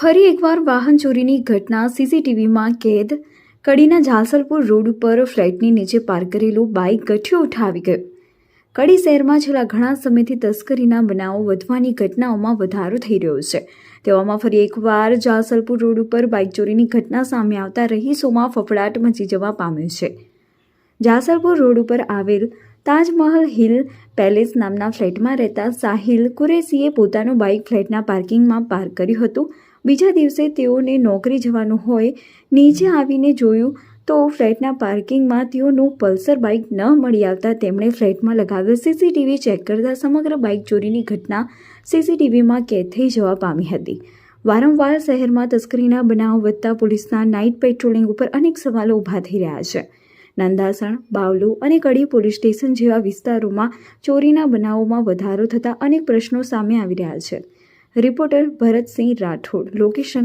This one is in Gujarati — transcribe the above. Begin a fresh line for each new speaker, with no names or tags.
ફરી એકવાર વાહન ચોરીની ઘટના સીસીટીવીમાં કેદ. કડીના જાસલપુર રોડ ઉપર ફ્લેટની નીચે પાર્ક કરેલું બાઇક ગઠિયો ઉઠાવી ગયું. કડી શહેરમાં છેલ્લા ઘણા સમયથી તસ્કરીના બનાવો વધવાની ઘટનાઓમાં વધારો થઈ રહ્યો છે. તેવામાં ફરી એકવાર જાસલપુર રોડ ઉપર બાઇક ચોરીની ઘટના સામે આવતા રહીશોમાં ફફડાટ મચી જવા પામ્યો છે. જાસલપુર રોડ ઉપર આવેલ તાજમહલ હિલ પેલેસ નામના ફ્લેટમાં રહેતા સાહિલ કુરેશીએ પોતાનું બાઇક ફ્લેટના પાર્કિંગમાં પાર્ક કર્યું હતું. બીજા દિવસે તેઓને નોકરી જવાનું હોય નીચે આવીને જોયું તો ફ્લેટના પાર્કિંગમાં તેઓનું પલ્સર બાઇક ન મળી આવતા તેમણે ફ્લેટમાં લગાવેલ સીસીટીવી ચેક કરતા સમગ્ર બાઇક ચોરીની ઘટના સીસીટીવીમાં કેદ થઈ જવા પામી હતી. વારંવાર શહેરમાં તસ્કરીના બનાવો વધતા પોલીસના નાઇટ પેટ્રોલિંગ ઉપર અનેક સવાલો ઊભા થઈ રહ્યા છે. નંદાસણ, બાવલુ અને કડી પોલીસ સ્ટેશન જેવા વિસ્તારોમાં ચોરીના બનાવોમાં વધારો થતા અનેક પ્રશ્નો સામે આવી રહ્યા છે. Reporter Bharatsinh Rathod, location